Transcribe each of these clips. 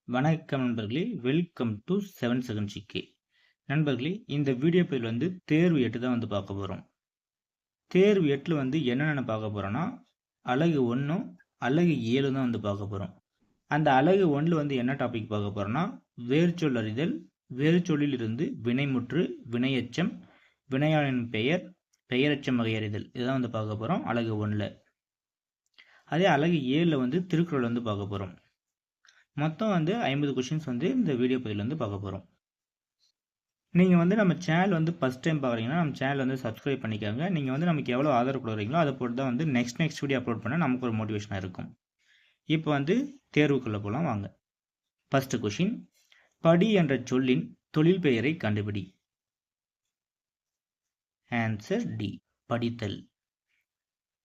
வணக்கம் நண்பர்களே, welcome to 7 second GK. நண்பர்களே, இந்த வீடியோ பதிவில் தேர்வு 8 தான் பார்க்க போகிறோம். தேர்வு 8ல் என்னென்ன பார்க்க போகிறோன்னா, அலகு 1 அலகு 7 தான் பார்க்க போகிறோம். அந்த அலகு 1ல் என்ன டாபிக் பார்க்க போகிறோன்னா, வேர்ச்சொல் அறிதல், வேர்ச்சொல்லில் இருந்து வினைமுற்று, வினையெச்சம், வினையாளின் பெயர், பெயரெச்சம் வகையறிதல் இதுதான் பார்க்க போகிறோம் அலகு 1ல். அதே அலகு 7ல் திருக்குறள் பார்க்க போகிறோம். மொத்தம் 50 கொஷின்ஸ் இந்த வீடியோ பதிவில் பார்க்க போகிறோம். நீங்கள் நம்ம சேனல் ஃபஸ்ட் டைம் பார்க்குறீங்கன்னா நம்ம சேனல் சப்ஸ்கிரைப் பண்ணிக்கோங்க. நீங்கள் நமக்கு எவ்வளோ ஆதரவு கொடுக்குறீங்களோ அதை பொறுத்து தான் நெக்ஸ்ட் வீடியோ அப்லோட் பண்ண நமக்கு ஒரு மோட்டிவேஷனாக இருக்கும். இப்போ தேர்வுக்குள்ளே போகலாம் வாங்க. ஃபஸ்ட்டு கொஷின், படி என்ற சொல்லின் தொழில் பெயரை கண்டுபிடி. ஆன்சர் டி, படித்தல்.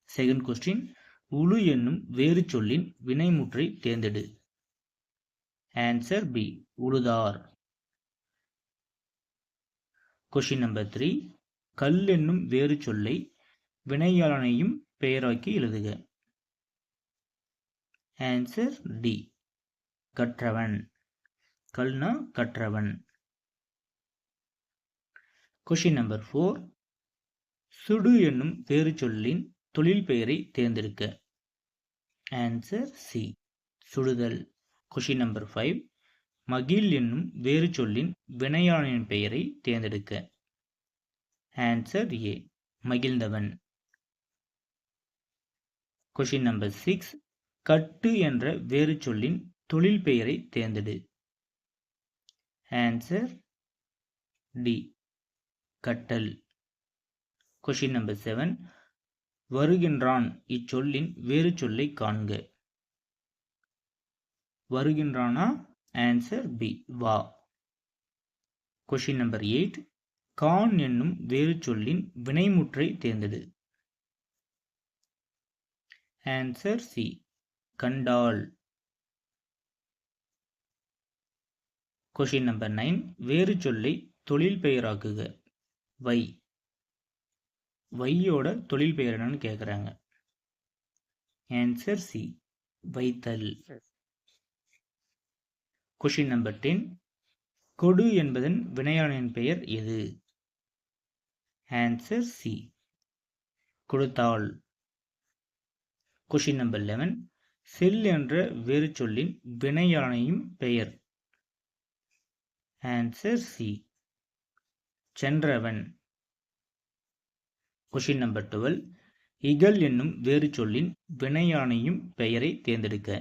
செகண்ட் கொஸ்டின், உழு என்னும் வேறு சொல்லின் வினைமுற்றை தேர்ந்தெடு. ஆன்சர் பி, உழுதார். கொஷின் நம்பர் 3, கல் என்னும் வேறு சொல்லை வினையாளனையும் பெயராக்கி எழுதுக. ஆன்சர் டி, கற்றவன். கல்னா கற்றவன். கொஷின் நம்பர் 4, சுடு என்னும் வேறு சொல்லின் தொழில் பெயரை தேர்ந்தெடுக்க. ஆன்சர் சி, சுடுதல். கொஷின் நம்பர் 5, மகிழ் என்னும் வேறு சொல்லின் வினையாளனின் பெயரை தேர்ந்தெடுக்க. ஆன்சர் ஏ, மகிழ்ந்தவன். கொஷின் நம்பர் 6, கட்டு என்ற வேறு சொல்லின் தொழில் பெயரை தேர்ந்தெடு. ஆன்சர் டி, கட்டல். கொஷின் நம்பர் 7, வருகின்றான் இச்சொல்லின் வேறு சொல்லை காண்க. வருகின்றானா? ஆன்சர் பி, வா. கொஷின் நம்பர் 8, கான் என்னும் வேறு சொல்லின் வினைமுற்றை தேர்ந்தெடு. ஆன்சர் சி, கண்டாள். கொஷின் நம்பர் 9, வேறு சொல்லை தொழில் பெயராக்குக. வை. வையோட தொழில் பெயர் என்னன்னு கேட்குறாங்க. ஆன்சர் சி, வைத்தல். கொஷின் நம்பர் 10, கொடு என்பதன் வினையாளனின் பெயர் எது? ஆன்சர் சி, கொடுத்தாள். கொஷின் நம்பர் 11, செல் என்ற வேறு சொல்லின் வினையாளனையும் பெயர். ஆன்சர் சி, சென்றவன். கொஷின் நம்பர் 12, இகல் என்னும் வேறு சொல்லின் வினையாளனையும் பெயரை தேர்ந்தெடுக்க.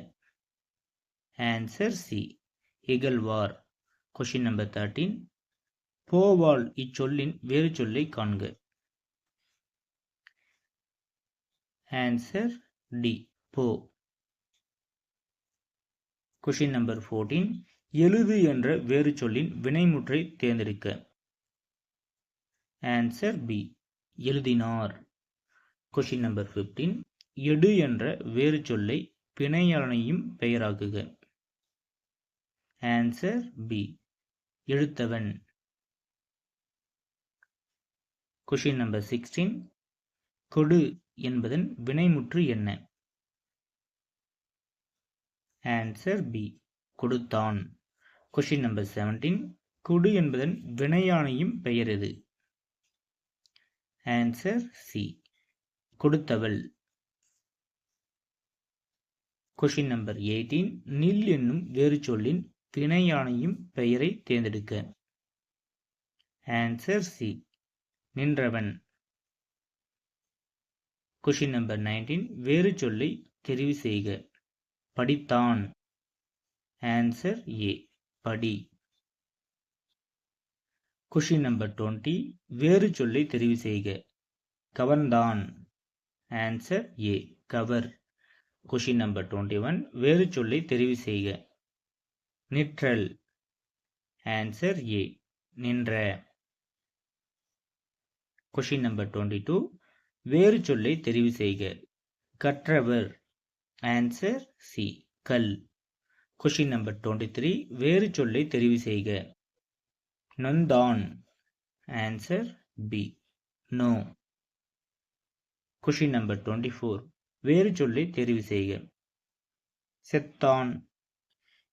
ஆன்சர் சி, இகழ்வார். கொஷின் நம்பர் 13, போவாள் இச்சொல்லின் வேறு சொல்லை காண்க. ஆன்சர் டி, போ. கொஷின் நம்பர் 14, எழுது என்ற வேறு சொல்லின் வினைமுற்றை தேர்ந்தெடுக்க. ஆன்சர் பி, எழுதினார். கொஷின் நம்பர் 15, எடு என்ற வேறு சொல்லை வினையாளனையும் பெயராக்குக. ஆன்சர் பி, எழுத்தவன். கொஷின் நம்பர் 16, கொடு என்பதன் வினைமுற்று என்ன? ஆன்சர் பி, கொடுத்தான். கொஷின் நம்பர் 17, கொடு என்பதன் வினையாளையும் பெயர் எது? ஆன்சர் சி, கொடுத்தவள். கொஷின் நம்பர் 18, நில் என்னும் வேறு சொல்லின் வினையாளையும் பெயரை தேர்ந்தெடுக்க. ஆன்சர் சி, நின்றவன். கொஷின் நம்பர் 19, வேறு சொல்லை தெரிவு செய்க. படித்தான். ஆன்சர் ஏ, படி. கொஷின் நம்பர் 20, வேறு சொல்லை தெரிவு செய்க. கவர்ந்தான். ஆன்சர் ஏ, கவர். கொஷின் நம்பர் 21, வேறு சொல்லை தெரிவு செய்க. நிற்றல். ஆன்சர் ஏ, நின்ற. கொஷின் நம்பர் 22, வேறு சொல்லை தெரிவு செய்க. கற்றவர். ஆன்சர் சி, கல். கொஷின் நம்பர் 23, வேறு சொல்லை தெரிவு செய்க. நொந்தான். ஆன்சர் பி, நோ. கொஷின் நம்பர் 24, வேறு சொல்லை தெரிவு செய்க. செத்தான்.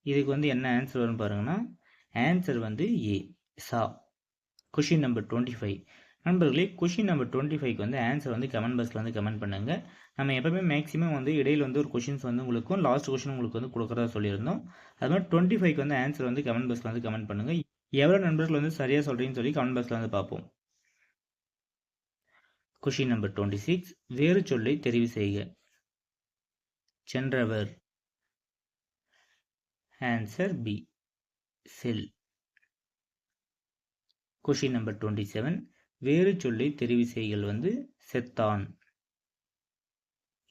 இதுக்கு வந்து என்ன ஆன்சர் வரும்னு பாருங்கன்னா, ஆன்சர் வந்து ஏ, சா. Question number 25. நண்பர்களே, கொஷின் நம்பர் 25க்கு வந்து ஆன்சர் வந்து கமெண்ட் பாக்ஸில் வந்து கமெண்ட் பண்ணுங்க. நம்ம எப்பவுமே மேக்ஸிமம் வந்து இடையில வந்து ஒரு கொஷின்ஸ் வந்து உங்களுக்கும் லாஸ்ட் கொஷின் உங்களுக்கு வந்து கொடுக்குறதா சொல்லியிருந்தோம். அது மாதிரி 25க்கு வந்து ஆன்சர் வந்து கமெண்ட் பாக்ஸில் வந்து கமெண்ட் பண்ணுங்க. எவ்வளோ நண்பர்கள் வந்து சரியாக சொல்கிறீங்கன்னு சொல்லி கமெண்ட் பாக்ஸில் வந்து பார்ப்போம். Question number 26. வேறு சொல்லை தெரிவு செய்க. சென்றவர். ஆன்சர் பி, செல். Question number 27. வேறு சொல்லை தெரிவு செய்கள் வந்து செத்தான்.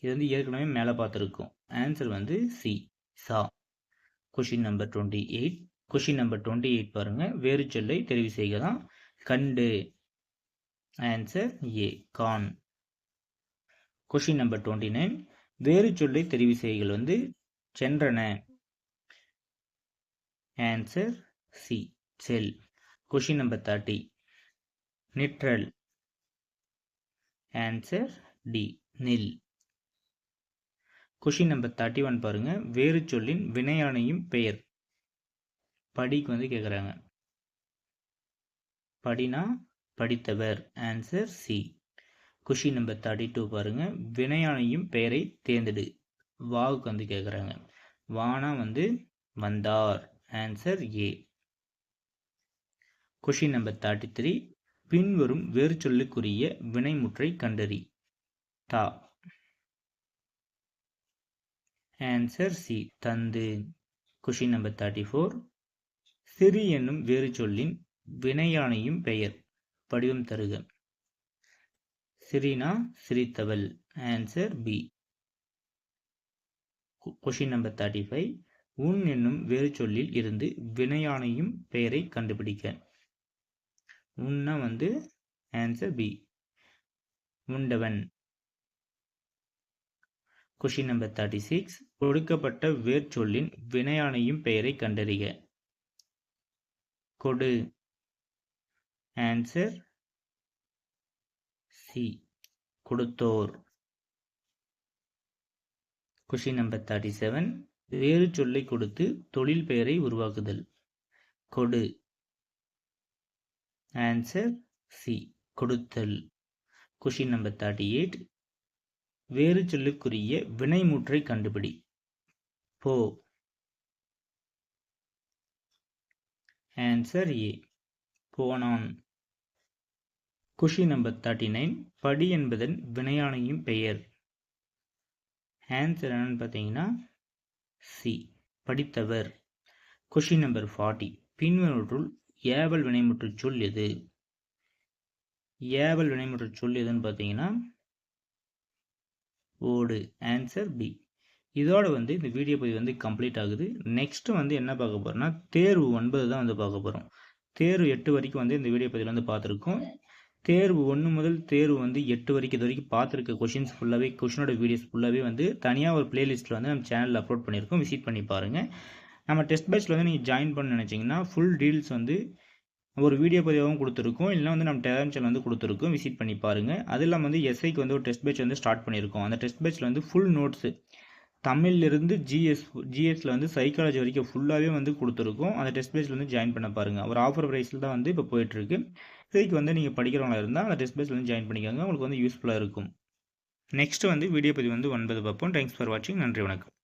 இது வந்து ஏற்கனவே மேலே பார்த்துருக்கோம். ஆன்சர் வந்து சி, சா. Question number 28. கொஷின் நம்பர் 28 பாருங்க. வேறு சொல்லை தெரிவு செய்க தான். கண்டு. ஆன்சர் ஏ, கான். Question number 29. வேறு சொல்லை தெரிவு செய்கள் வந்து சென்றன. ஆன்சர் சி, செல். Question number 30. நிற்றல். ஆன்சர் டி, நில். கொஷின் நம்பர் 31 பாருங்க. வேறு சொல்லின் வினையானையும் பெயர். படிக்கு வந்து கேட்குறாங்க. படினா படித்தவர். Answer C. கொஷின் நம்பர் 32 பாருங்க. வினையானையும் பெயரை தேர்ந்தெடு. வாவுக்கு வந்து கேட்குறாங்க. வானா வந்து வந்தார். Answer A. Question number 33. பின்வரும் வேறு சொல்லுக்குரிய வினைமுற்றை கண்டறி. தா. ஆன்சர் சி, தந்து. Question number 34. சிறி என்னும் வேறு சொல்லின் வினையானையும் பெயர். படிவம் தருக. சிறினா சிரித்தவள். Answer B. Question number 35. உன் என்னும் வேறு சொல்லில் இருந்து வினையானையும் பெயரை கண்டுபிடிக்க. உன்னா வந்து ஆன்சர் பி, உண்டவன். Question number 36. கொடுக்கப்பட்ட வேர் சொல்லின் வினையானையும் பெயரை கண்டறிக. கொடு. ஆன்சர் சி, கொடுத்தோர். Question number 37. வேறு சொல்லை கொடுத்து தொழில் பெயரை உருவாக்குதல். கொடு. ஆன்சர் சி, கொடுத்தல். Question number 38. வேறு சொல்லுக்குரிய வினைமுற்றை கண்டுபிடி. போ. ஆன்சர் ஏ, போனான். Question number 39. படி என்பதன் வினையானையும் பெயர். ஆன்சர் என்னன்னு பார்த்தீங்கன்னா சி, படித்தவர். Question number 40. பின்வருவற்றுள் ஏவல் வினைமுற்று சொல் எது? ஏவல் வினைமுற்று சொல் எதுன்னு பார்த்தீங்கன்னா ஓடு. Answer B. இதோட வந்து இந்த வீடியோ பதிவு வந்து கம்ப்ளீட் ஆகுது. நெக்ஸ்ட் வந்து என்ன பார்க்க போறோம்னா தேர்வு 9 தான் வந்து பார்க்க போகிறோம். தேர்வு 8 வரைக்கும் வந்து இந்த வீடியோ பதிவில் வந்து பார்த்துருக்கோம். தேர்வு 1 முதல் தேர்வு வந்து 8 வரைக்கும் இது வரைக்கும் பார்த்துருக்க கொஷின்ஸ் ஃபுல்லாகவே, கொஷினோட வீடியோஸ் ஃபுல்லாகவே வந்து தனியாக ஒரு பிளேலிஸ்ட்டில் வந்து நம்ம சேனலில் அப்லோட் பண்ணியிருக்கோம். விசிட் பண்ணி பாருங்கள். நம்ம டெஸ்ட் பேட்சில் வந்து நீங்கள் ஜாயின் பண்ண நினச்சிங்கன்னா ஃபுல் டீல்ஸ் வந்து ஒரு வீடியோ பதிவாகவும் கொடுத்துருக்கோம். இல்லைனா வந்து நம்ம டெலிகிராம் சேனல் வந்து கொடுத்துருக்கோம். விசிட் பண்ணி பாருங்கள். அது இல்லாமல் வந்து எஸ்ஐக்கு வந்து ஒரு டெஸ்ட் பேட்ச் வந்து ஸ்டார்ட் பண்ணியிருக்கோம். அந்த டெஸ்ட் பேட்சில் வந்து ஃபுல் நோட்ஸு தமிழ்லேருந்து ஜிஎஸ்ல வந்து சைக்காலஜி வரைக்கும் ஃபுல்லாகவே வந்து கொடுத்துருக்கோம். அந்த டெஸ்ட் பேட்சில் வந்து ஜாயின் பண்ண பாருங்கள். ஒரு ஆஃபர் ப்ரைஸில் தான் வந்து இப்போ போயிட்டுருக்கு. இதுக்கு வந்து நீங்கள் படிக்கிறவங்களா இருந்தால் அந்த டெஸ்ட் பேட்சில் வந்து ஜாயின் பண்ணிக்கோங்க. உங்களுக்கு வந்து யூஸ்ஃபுல்லாக இருக்கும். நெக்ஸ்ட் வந்து வீடியோ பதிவு வந்து 9 பார்ப்போம். தேங்க்ஸ் ஃபார் வாட்சிங். நன்றி, வணக்கம்.